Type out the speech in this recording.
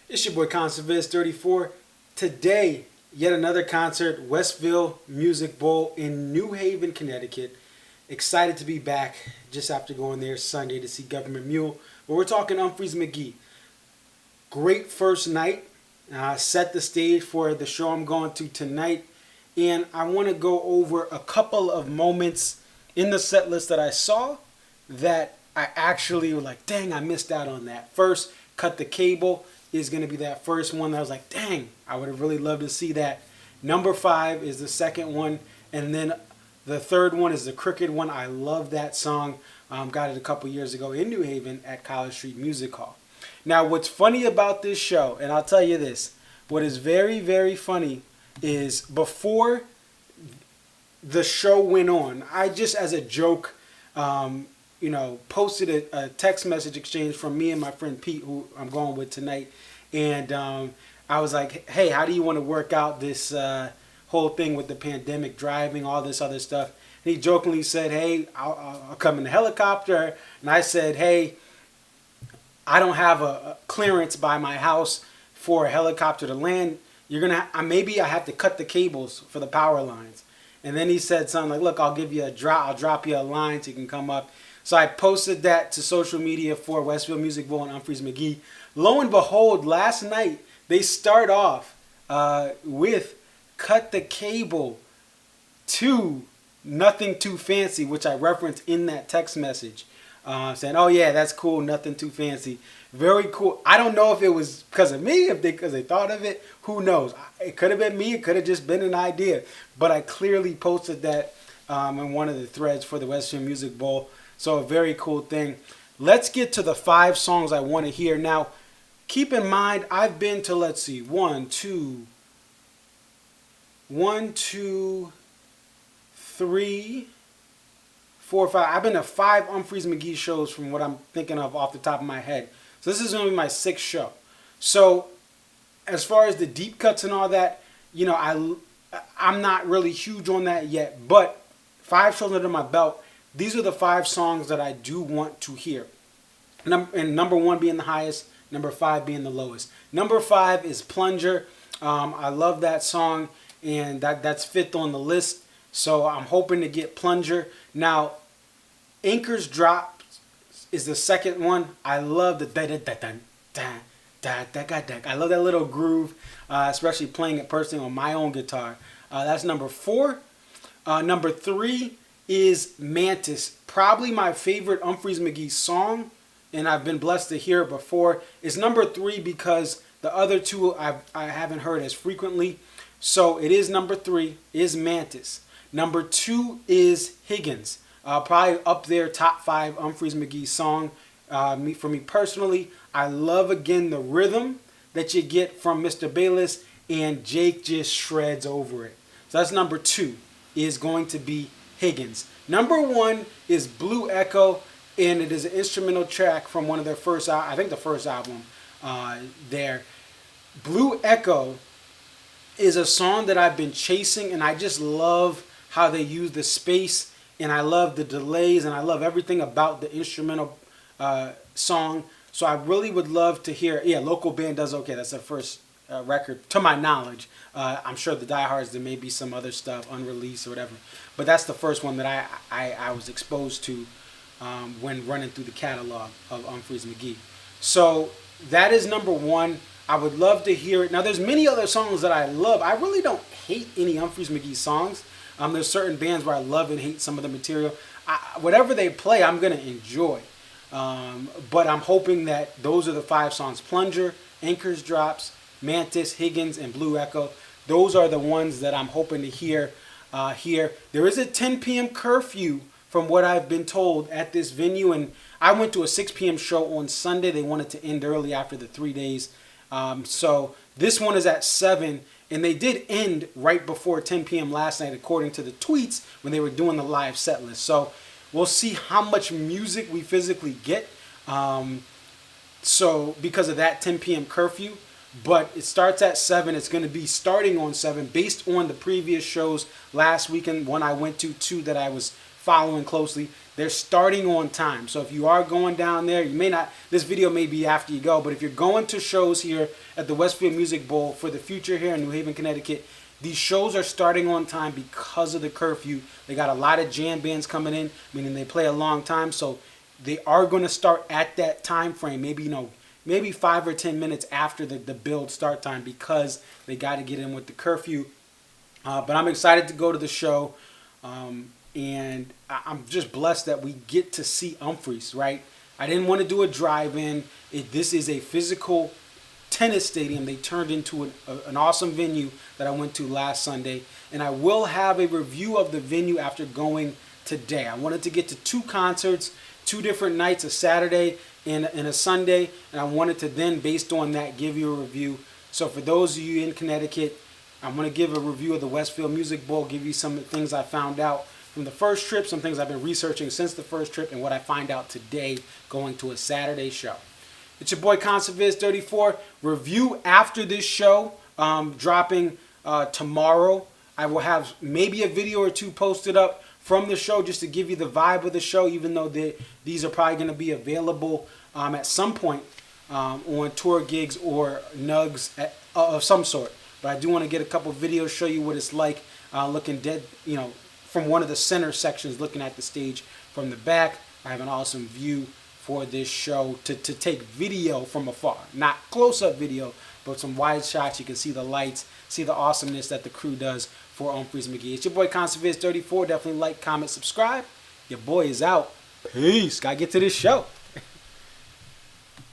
It's your boy Concertviz 34. Today, yet another concert, Westville Music Bowl in New Haven, Connecticut. Excited to be back just after going there Sunday to see Government Mule. But we're talking Umphrey's McGee. Great first night. Set the stage for the show I'm going to tonight. And I want to go over a couple of moments in the set list that I saw that I actually was like, dang, I missed out on that. First, Cut the Cable is going to be that first one that I was like, dang, I would have really loved to see that. Number 5 is the second one. And then the third one is the Crooked one. I love that song. Got it a couple years ago in New Haven at College Street Music Hall. Now, what's funny about this show, and I'll tell you this, what is very, very funny is before the show went on, I just as a joke, posted a text message exchange from me and my friend Pete, who I'm going with tonight. And I was like, hey, how do you want to work out this whole thing with the pandemic, driving, all this other stuff? And he jokingly said, hey, I'll come in the helicopter. And I said, hey, I don't have a clearance by my house for a helicopter to land. You're gonna maybe I have to cut the cables for the power lines. And then he said something like, look, I'll give you a drop. I'll drop you a line so you can come up. So I posted that to social media for Westville Music Bowl and Umphrey's McGee. Lo and behold, last night they start off with Cut the Cable to Nothing Too Fancy, which I referenced in that text message. Saying, oh yeah, that's cool, nothing too fancy. Very cool. I don't know if it was because of me, because they thought of it. Who knows? It could have been me. It could have just been an idea. But I clearly posted that in one of the threads for the Western Music Bowl. So a very cool thing. Let's get to the 5 songs I want to hear. Now, keep in mind, I've been to, let's see, 1, 2, 3, 4, 5. I've been to 5 Umphrey's McGee shows from what I'm thinking of off the top of my head. So this is going to be my 6th show. So as far as the deep cuts and all that, I'm not really huge on that yet. But 5 shows under my belt. These are the 5 songs that I do want to hear. And number 1 being the highest, number 5 being the lowest. Number 5 is Plunger. I love that song, and that's 5th on the list. So I'm hoping to get Plunger. Now, Anchor's Drop is the second one. I love the I love that little groove, especially playing it personally on my own guitar. That's number 4. Number 3 is Mantis. Probably my favorite Umphrey's McGee song, and I've been blessed to hear it before. It's number 3 because the other 2 I haven't heard as frequently. So it is number 3 is Mantis. Number 2 is Higgins. Probably up there, top 5 Umphrey's McGee song. For me personally, I love again the rhythm that you get from Mr. Bayless, and Jake just shreds over it. So that's number 2 is going to be Higgins. Number 1 is Blue Echo, and it is an instrumental track from one of their first, I think the first album there. Blue Echo is a song that I've been chasing, and I just love how they use the space, and I love the delays, and I love everything about the instrumental song. So I really would love to hear, Local Band Does Okay. That's their first record, to my knowledge. I'm sure the diehards, there may be some other stuff unreleased or whatever, but that's the first one that I was exposed to when running through the catalog of Umphrey's McGee. So that is number 1. I would love to hear it. Now, there's many other songs that I love. I really don't hate any Umphrey's McGee songs. There's certain bands where I love and hate some of the material. Whatever they play, I'm going to enjoy. But I'm hoping that those are the 5 songs. Plunger, Anchor's Drops, Mantis, Higgins, and Blue Echo. Those are the ones that I'm hoping to hear here. There is a 10 p.m. curfew from what I've been told at this venue. And I went to a 6 p.m. show on Sunday. They wanted to end early after the 3 days. So this one is at 7. And they did end right before 10 p.m. last night, according to the tweets, when they were doing the live set list. So we'll see how much music we physically get. So because of that 10 p.m. curfew. But it starts at 7. It's going to be starting on 7 based on the previous shows last weekend. One I went to, 2 that I was following closely. they're starting on time. So if you are going down there, you may not, this video may be after you go, but if you're going to shows here at the Westville Music Bowl for the future here in New Haven, Connecticut, these shows are starting on time because of the curfew. They got a lot of jam bands coming in, meaning they play a long time, so they are going to start at that time frame, maybe, you know, maybe 5 or 10 minutes after the build start time, because they got to get in with the curfew. But I'm excited to go to the show, and I'm just blessed that we get to see Umphrey's, right? I didn't want to do a drive-in. This is a physical tennis stadium they turned into an awesome venue that I went to last Sunday, and I will have a review of the venue after going today. I wanted to get to 2 concerts, 2 different nights, a Saturday and a Sunday, and I wanted to then, based on that, give you a review. So for those of you in Connecticut, I'm going to give a review of the Westville Music Bowl, give you some things I found out from the first trip, some things I've been researching since the first trip, and what I find out today going to a Saturday show. It's your boy ConcertViz34. Review after this show, dropping tomorrow. I will have maybe a video or 2 posted up from the show just to give you the vibe of the show, even though these are probably going to be available at some point on tour gigs or nugs of some sort. But I do want to get a couple videos, show you what it's like looking dead, you know, from one of the center sections, looking at the stage from the back. I have an awesome view for this show to take video from afar. Not close-up video, but some wide shots. You can see the lights, see the awesomeness that the crew does for Umphrey's McGee. It's your boy ConcertViz34. Definitely like, comment, subscribe. Your boy is out. Peace. Gotta get to this show.